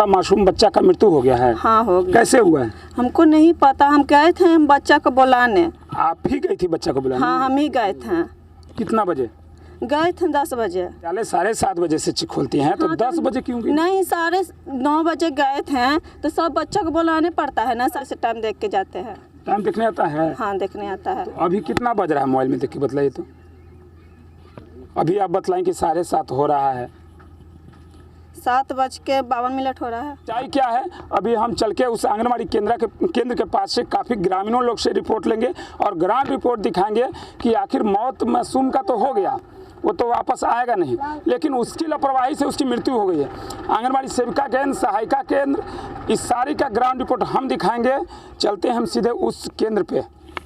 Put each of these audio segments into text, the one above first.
मासूम बच्चा का मृत्यु हो गया है। हाँ हो गया। कैसे हुआ है? हमको नहीं पता, हम गए थे हम बच्चा को बुलाने। आप ही गई थी बच्चा को बुलाने? हाँ हम ही गए थे। कितना बजे गए थे? 10 बजे। पहले 7:30 बजे से खोलती हैं, तो हाँ, 10 बजे क्यों गई? नहीं 9:30 बजे गए थे, तो सब बच्चा को बुलाने पड़ता है ना सर, से टाइम देख के जाते हैं। टाइम देखने आता है? हाँ देखने आता है। तो अभी कितना बज रहा है मोबाइल में देख के बताइए तो। अभी आप बतलाएं कि 7:30 हो रहा है। 7:52 हो रहा है। चाय क्या है, अभी हम चल के उस आंगनबाड़ी केंद्र के पास से काफ़ी ग्रामीणों लोग से रिपोर्ट लेंगे और ग्राउंड रिपोर्ट दिखाएंगे कि आखिर मौत मासूम का तो हो गया, वो तो वापस आएगा नहीं, लेकिन उसकी लापरवाही से उसकी मृत्यु हो गई है। आंगनबाड़ी सेविका केंद्र, सहायिका केंद्र, इस सारी का ग्राउंड रिपोर्ट हम दिखाएंगे। चलते हैं हम सीधे उस केंद्र पे।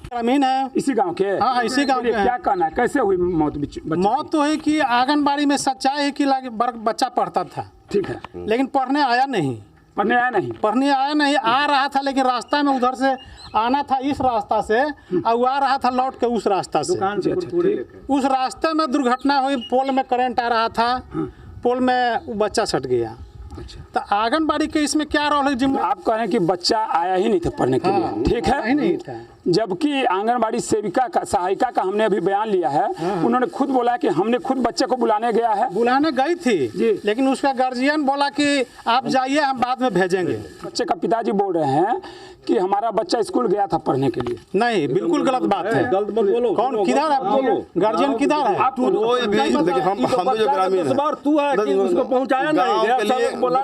ग्रामीण है इसी गांव के? हाँ इसी गांव के। क्या कहना है, कैसे हुई मौत? मौत तो है कि आंगनबाड़ी में सच्चाई है कि बच्चा पढ़ता था, ठीक है, लेकिन पढ़ने आया नहीं। पढ़ने आया नहीं, आ रहा था, लेकिन रास्ता में उधर से आना था इस रास्ता से, और वो आ रहा था लौट के उस रास्ता से। उस रास्ते में दुर्घटना हुई, पोल में करंट आ रहा था, पोल में वो बच्चा सट गया। अच्छा, तो आंगनबाड़ी के इसमें क्या रोल है? जिम्मे आप कह रहे हैं कि बच्चा आया ही नहीं था पढ़ने के लिए, ठीक है, ही नहीं था। जबकि आंगनबाड़ी सेविका का, सहायिका का हमने अभी बयान लिया है, उन्होंने खुद बोला कि हमने खुद बच्चे को बुलाने गया है। बुलाने गई थी जी, लेकिन उसका गार्जियन बोला कि आप जाइए, हम बाद में भेजेंगे। बच्चे का पिताजी बोल रहे हैं कि हमारा बच्चा स्कूल गया था पढ़ने के लिए। नहीं, बिल्कुल गलत बात है। गलत मत बोलो। कौन किधर है? गार्जियन किधर है? आप वो भी देखिए, हम जो ग्रामीण है, तू है कि उसको पहुंचाया नहीं, बोला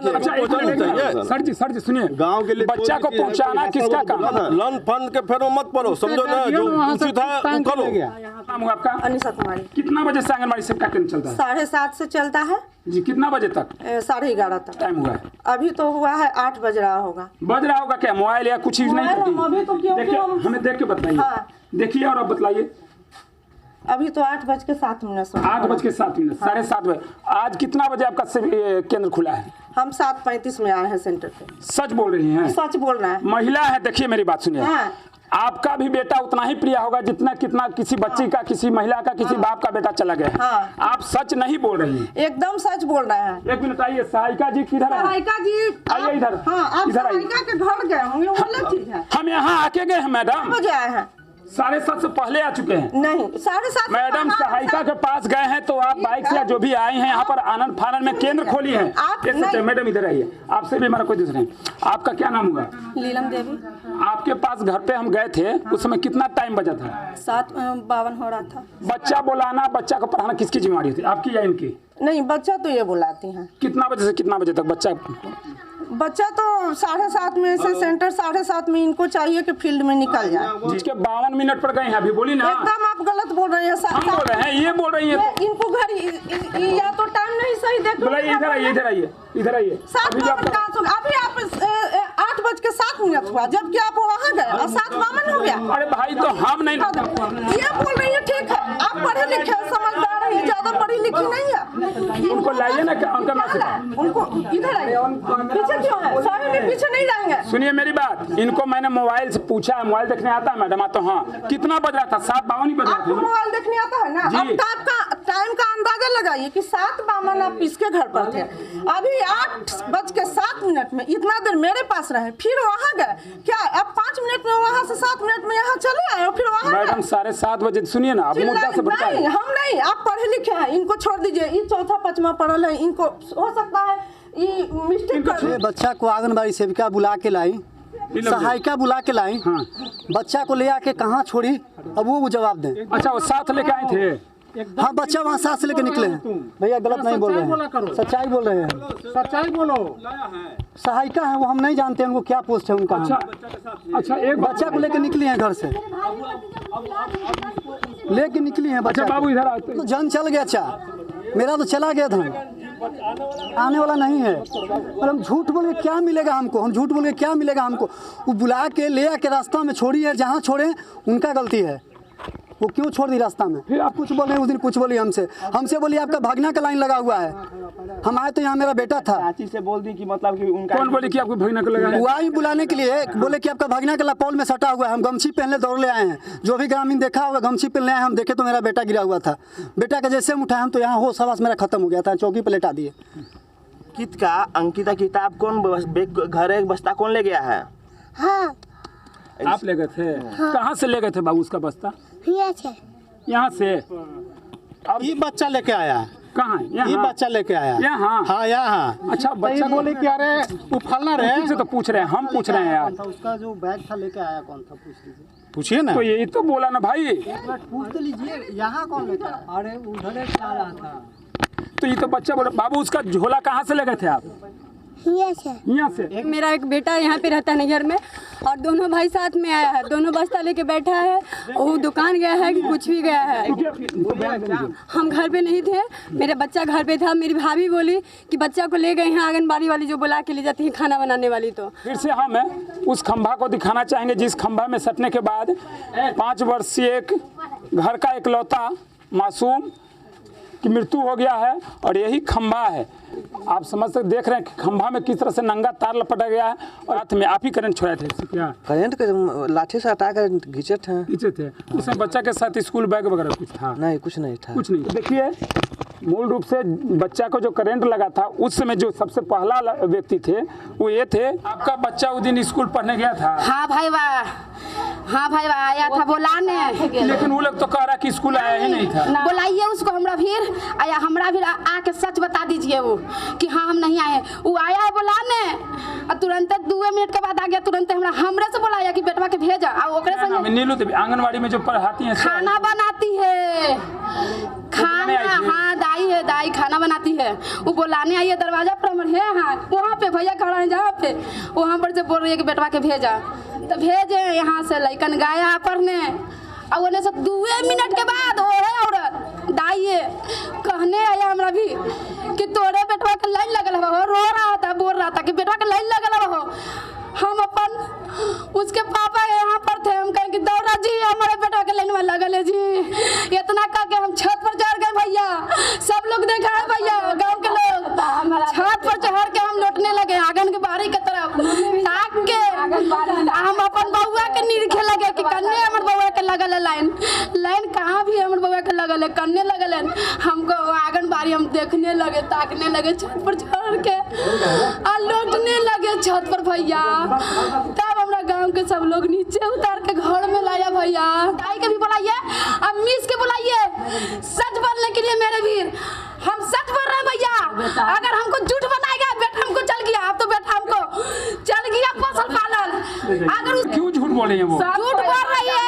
सर जी सुनिए, गांव के लिए बच्चा को पहुंचाना किसका काम है? लन फंड के फेरो मत पड़ो, समझो ना, जो उचित है वो करो। नाम हुआ आपका? अनिशा कुमारी। कितना बजे से आंगनबाड़ी सेविका केंद्र चलता है? 7:30 से चलता है जी। कितना बजे तक? 11:30 तक। टाइम हुआ है? अभी तो हुआ है 8 बज रहा होगा। बज रहा होगा क्या? मोबाइल या कुछ यूज नहीं करती? अभी तो क्यों देखिए, हमें देख के बताइए। हाँ। देखिए और अब बताइए। अभी तो 8:07। 8:07, 7:30 बजे। आज कितना बजे आपका केंद्र खुला है? हम 7:35 में आए हैं सेंटर पे। सच बोल रही हैं? सच बोल रहे हैं। महिला है, देखिए मेरी बात सुनिए। हाँ। आपका भी बेटा उतना ही प्रिय होगा जितना कितना किसी बच्ची का, किसी महिला का, किसी बाप का बेटा चला गया है। हाँ। आप सच नहीं बोल रही हैं। एकदम सच बोल रहे हैं। एक मिनट आइए, सहायिका जी किधर है? सहायिका जी आइए इधर। हाँ, आप इधर आइए। सहायिका के घर गए होंगे, वो अलग चीज है। हम यहाँ आके गए हैं मैडम, बजे आए हैं? 7:30 से पहले आ चुके हैं। नहीं 7:30। मैडम सहायिका के पास गए हैं तो आप बाइक से या जो भी आए हैं यहाँ पर आनंद फानन में केंद्र खोली है। मैडम इधर आइए, आपसे भी हमारा कोई दूसरा नहीं। आपका क्या नाम हुआ? लीलम देवी। आपके पास घर पे हम गए थे, उस समय कितना टाइम बचा था? 7:52 हो रहा था। बच्चा बुलाना, बच्चा को पढ़ाना किसकी जिम्मेवारी होती है, आपकी या इनकी? नहीं, बच्चा तो ये बुलाती हैं। कितना बजे से कितना बजे तक बच्चा तो 7:30 में से सेंटर 7:30 में इनको चाहिए कि फील्ड में निकल जाए। जिसके 52 मिनट पर गए हैं, अभी बोली ना। एकदम आप गलत बोल रहे हैं। हम बोल रहे हैं, ये बोल रही है। इनको घर या तो टाइम नहीं सही देख। बुलाइए, इधर आइए, इधर आइए, इधर आइए। अभी आप 8:07 हुआ, जबकि आप वहाँ गए और 7:52 हो गया। अरे भाई, तो हम नहीं ये बोल रही है, ठीक है आप पढ़े लिखे समझदार है, ज्यादा पढ़ी लिखी नहीं है। उनको लाइए ना, क्या उनका मैसेज? उनको इधर आइए। पीछे क्यों है? सारे में पीछे नहीं रहेंगे। सुनिए मेरी बात, इनको मैंने मोबाइल से पूछा है, मोबाइल देखने आता है मैडम? तो हाँ, कितना बज रहा था? 7:52 बज रहा आपको था। मोबाइल देखने आता है ना? अब टाइम का अंदाजा लगाइए कि 7:52 आप इसके घर पर थे। अभी 8:07 में इतना देर मेरे पास रहे, फिर वहाँ गए। क्या अब 5 मिनट में वहाँ से 7 मिनट में यहाँ चले आए और फिर वहाँ मैडम 7:30 बजे? सुनिए ना, अब मुद्दा से बताइए। हम नहीं, आप पढ़े लिखे हैं, इनको छोड़ दीजिए। ये 4था 5वां पढ़ल है, इनको हो सकता है ये मिस्टेक कर। बच्चा को आंगनबाड़ी सेविका बुला के लाई, सहायिका बुला के लाई। हाँ। बच्चा को ले आके कहाँ छोड़ी, अब वो जवाब दें। अच्छा, वो साथ लेके आए थे? हाँ, बच्चा वहाँ साथ से लेके निकले हैं। भैया गलत नहीं बोल रहे हैं, सच्चाई बोल रहे हैं। सच्चाई बोलो। सहायिका है वो, हम नहीं जानते उनको क्या पोस्ट है उनका। अच्छा, एक बच्चा को लेके निकली है घर से, लेके निकली है बच्चा। बाबू इधर आते। तो जान चल गया, अच्छा मेरा तो चला गया था, आने वाला नहीं है। और हम झूठ बोल के क्या मिलेगा हमको? हम झूठ बोल के क्या मिलेगा हमको? वो बुला के ले आके रास्ता में छोड़ी है, जहाँ छोड़े उनका गलती है। वो क्यों छोड़ दी रास्ता में? फिर आप कुछ बोल रहे हैं, उस दिन कुछ बोली हमसे बोली आपका भागना का लाइन लगा हुआ है। हम आए तो यहाँ मेरा बेटा था। चाची से बोल दी कि मतलब कि उनका कौन बोली कि आपको भागना का लगा? वो आई बुलाने के लिए, बोले कि आपका भागना का पोल में सटा हुआ है। हम गमछी पहनले दौड़ ले आए हैं। जो भी ग्रामीण देखा होगा गमछी पहनले आए, हम देखे तो मेरा बेटा गिरा हुआ था। बेटा का जैसे हम उठाए, हम तो यहाँ होश हवास मेरा खत्म हो गया था, चौकी पर लेटा दिए। अंकित का अंकिता किताब कौन घर एक बस्ता कौन ले गया है? हाँ आप ले गए थे? कहाँ से ले गए थे बाबू उसका बस्ता? यहाँ से। अब ये बच्चा लेके आया है। कहाँ? ये यहाँ बच्चा लेके आया है। यहाँ? हाँ यहाँ। अच्छा, तो बच्चा ये बोले कि अरे वो फलना रहे से तो पूछ रहे हैं, हम पूछ रहे हैं यार। उसका जो बैग था लेके आया कौन था, पूछ लीजिए। पूछिए ना। तो यही तो बोला ना भाई। पूछ तो लीजिए यहाँ कौन लेके आया? अरे उधर जा रहा था। तो ये तो बच्चा बोला। बाबू उसका झोला कहाँ से ले गए थे आप? यहाँ से। मेरा एक बेटा यहाँ पे रहता है नगर में, और दोनों भाई साथ में आया है, दोनों बस्ता लेके बैठा है। वो दुकान गया है कि कुछ भी गया है। हम घर पे नहीं थे, मेरा बच्चा घर पे था। मेरी भाभी बोली कि बच्चा को ले गए हैं आंगनबाड़ी वाली जो बुला के ले जाती है खाना बनाने वाली। तो फिर से हम उस खंभा को दिखाना चाहेंगे जिस खंभा में सटने के बाद 5 वर्षीय एक घर का इकलौता मासूम की मृत्यु हो गया है। और यही खंभा है, आप समझ सकते देख रहे हैं कि खंभा में किस तरह से नंगा तार लपटा गया है। और हाथ में आप ही करंट छोड़े थे इससे? क्या करंट के लाठी से हटा कर घींचे थे। उसमें बच्चा के साथ स्कूल बैग वगैरह कुछ था? नहीं, कुछ नहीं था। कुछ नहीं। तो देखिए, मूल रूप से बच्चा को जो करंट लगा था उस समय जो सबसे पहला व्यक्ति थे वो ये थे। आपका बच्चा उस दिन स्कूल पढ़ने गया था? हाँ भाई वाह, हाँ भाई वाह, आया था बुलाने। लेकिन वो लोग तो कह रहा कि स्कूल आया ही नहीं था। बुलाइए उसको, हमरा फिर आया, हमरा फिर आके सच बता दीजिए वो कि हाँ हम नहीं आए। वो आया है बुलाने और तुरंत 2 मिनट के बाद आ गया। तुरंत हमरे से बुलाया कि बेटवा के भेजा। और ओकरे संगे नीलू देवी आंगनबाड़ी में जो पढ़ाती हैं खाना बनाती है, खाना। हाँ दाई है, दाई खाना बनाती है। वो बुलाने आई है, दरवाजा पर हमर है। हाँ वहाँ पे भैया खड़ा है जहाँ पे, वहाँ पर से बोल रही है कि बेटवा के भेजा। तो भेजे यहाँ से लइकन गया पढ़ने। और उन्हें से 2 मिनट के बाद वो है औरत दाइए कहने आया हमरा भी कि तोरे बेटवा के लाइन लगल हो। रो रहा था, बोल रहा था कि बेटवा के लाइन लगल हो। हम अपन उसके पापा यहाँ पर थे, हम कहें कि दौड़ा जी हमारे बेटा के लाइन में लगल है जी। इतना कह के हम छत पर चढ़ गए भैया, सब लोग देखा है भैया, गांव के लोग। छत पर चढ़ के हम लौटने लगे आंगन के बाहरी के तरफ ताक के। हम अपन बउआ के निरखे लगे कि कन्ने हमर बउआ के लगल है लाइन कहाँ भी हमर बउआ के लगल है, कन्ने लगल है। हमको आंगन बारी हम देखने लगे, ताकने लगे छत पर चढ़ के और लौटने लगे छत पर भैया। तब हमरा गांव के सब लोग नीचे उतार के घर में लाया भैया। दाई के भी बुलाइए, अब मिस के बुलाइए, सच बोलने के लिए मेरे वीर। हम सच बोल रहे हैं भैया। अगर हमको झूठ बनाएगा बेटा हमको चल गया, अब तो बेटा हमको चल गया पोसल पालन। अगर क्यों झूठ बोल रही है वो? झूठ बोल रही है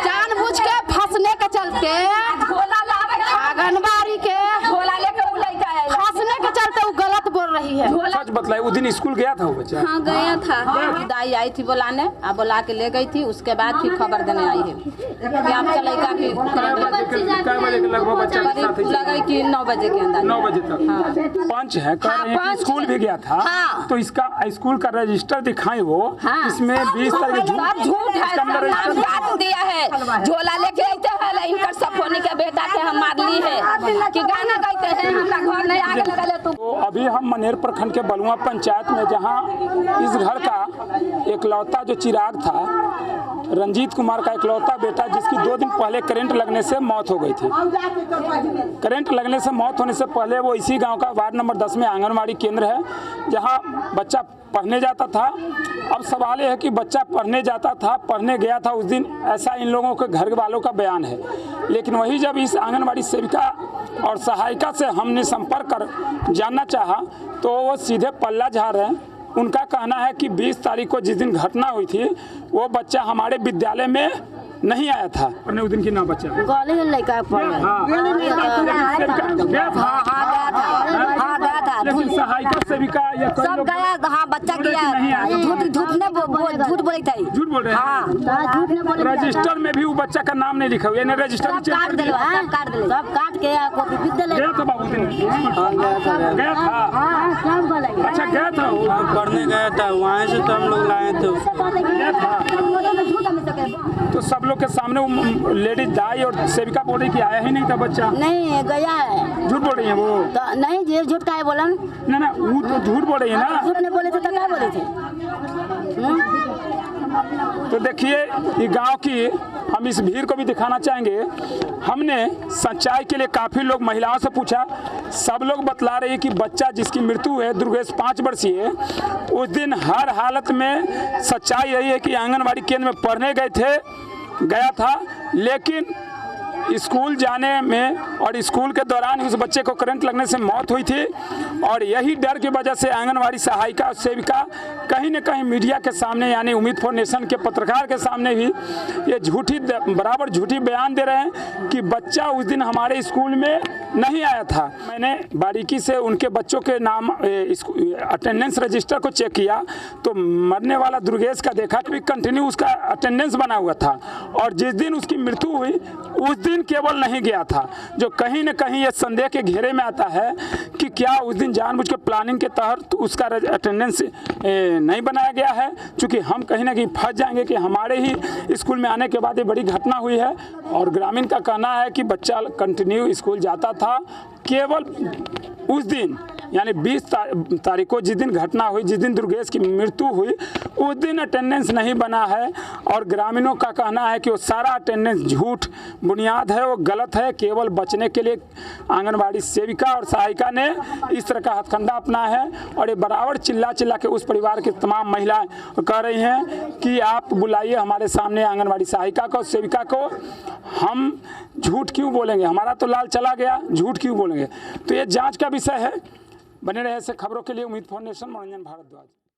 जानबूझ के फंसने के चलते, आंगनबाड़ी के फंसने के चलते वो गलत बोल रही है। सच बतलाए, उस दिन स्कूल गया था वो बच्चा? हाँ गया था। दाई आई थी बुलाने, अब बुला के ले गई थी। उसके बाद फिर खबर देने आई है कि आपका लड़का भी कै बजे के लगभग बच्चा के साथ लगे कि 9 बजे के अंदर। 9 बजे तक। पंच है, कह रहे हैं कि स्कूल भी गया था। हाँ। तो इसका स्कूल का रजिस्टर दिखाएं वो। हाँ। इसमें 20 तारीख झूठ है, इसका मतलब रजिस्टर बात दिया है। झोला लेके आते हैं, इनकर सफोनी के बेटा के हम मार ली है कि गाना गाते हैं हमरा घर नहीं आगे लगा ले तुम। तो अभी हम मनेर प्रखंड के बलुआ पंचायत में, जहां इस घर का इकलौता जो चिराग था, रंजीत कुमार का इकलौता बेटा, जिसकी 2 दिन पहले करंट लगने से मौत हो गई थी। करंट लगने से मौत होने से पहले वो इसी गांव का वार्ड नंबर 10 में आंगनबाड़ी केंद्र है जहां बच्चा पढ़ने जाता था। अब सवाल ये है कि बच्चा पढ़ने जाता था, पढ़ने गया था उस दिन, ऐसा इन लोगों के घर वालों का बयान है। लेकिन वही जब इस आंगनबाड़ी सेविका और सहायिका से हमने संपर्क कर जानना चाहा तो वो सीधे पल्ला झाड़ रहे हैं। उनका कहना है कि 20 तारीख को जिस दिन घटना हुई थी वो बच्चा हमारे विद्यालय में नहीं आया था। और उस दिन की ना बच्चा लेकिन सहायिका सेविका या सब गया। हाँ बच्चा गया, झूठ बोले थे। झूठ बोल रहे हैं। हाँ रजिस्टर में भी वो बच्चा का नाम नहीं लिखा हुआ है, रजिस्टर में काट दिलो, काट दिलो, सब काट के कॉपी फिर दिले। गया था बाबू दिन? गया था? अच्छा गया था, पढ़ने गया था, वहाँ से तो हम लोग लाए थे। गया था। तो सब लोग के सामने वो लेडीज दाई और सेविका बोल रही कि आया ही नहीं था बच्चा। नहीं गया है। झूठ बोल रही है वो? तो नहीं जी, झूठ का है बोलन। ना वो तो झूठ बोल रही है ना। झूठ नहीं बोले थे तो क्या बोले थे? तो देखिए ये गांव की हम इस भीड़ को भी दिखाना चाहेंगे। हमने सच्चाई के लिए काफ़ी लोग महिलाओं से पूछा, सब लोग बतला रहे हैं कि बच्चा जिसकी मृत्यु है दुर्गेश 5 वर्षीय, उस दिन हर हालत में सच्चाई यही है कि आंगनबाड़ी केंद्र में पढ़ने गया था, लेकिन स्कूल जाने में और स्कूल के दौरान उस बच्चे को करंट लगने से मौत हुई थी। और यही डर की वजह से आंगनवाड़ी सहायिका और सेविका कहीं न कहीं मीडिया के सामने यानी उम्मीद फॉर नेशन के पत्रकार के सामने भी ये बराबर झूठी बयान दे रहे हैं कि बच्चा उस दिन हमारे स्कूल में नहीं आया था। मैंने बारीकी से उनके बच्चों के नाम अटेंडेंस रजिस्टर को चेक किया तो मरने वाला दुर्गेश का देखा कि कंटिन्यू उसका अटेंडेंस बना हुआ था, और जिस दिन उसकी मृत्यु हुई उस दिन केवल नहीं गया था, जो कहीं न कहीं ये संदेह के घेरे में आता है कि क्या उस दिन जानबूझ के प्लानिंग के तहत उसका अटेंडेंस नहीं बनाया गया है। चूँकि हम कहीं ना कहीं फंस जाएंगे कि हमारे ही स्कूल में आने के बाद ये बड़ी घटना हुई है, और ग्रामीण का कहना है कि बच्चा कंटिन्यू स्कूल जाता था, केवल उस दिन यानी 20 तारीख को जिस दिन घटना हुई, जिस दिन दुर्गेश की मृत्यु हुई, उस दिन अटेंडेंस नहीं बना है। और ग्रामीणों का कहना है कि वो सारा अटेंडेंस झूठ बुनियाद है, वो गलत है। केवल बचने के लिए आंगनबाड़ी सेविका और सहायिका ने इस तरह का हथकंडा अपना है, और ये बराबर चिल्ला के उस परिवार की तमाम महिलाएं कह रही हैं कि आप बुलाइए हमारे सामने आंगनबाड़ी सहायिका को, सेविका को। हम झूठ क्यों बोलेंगे, हमारा तो लाल चला गया, झूठ क्यों बोलेंगे। तो ये जांच का विषय है। बने रहे ऐसे खबरों के लिए उम्मीद फॉर नेशन, मनोरंजन भारद्वाज।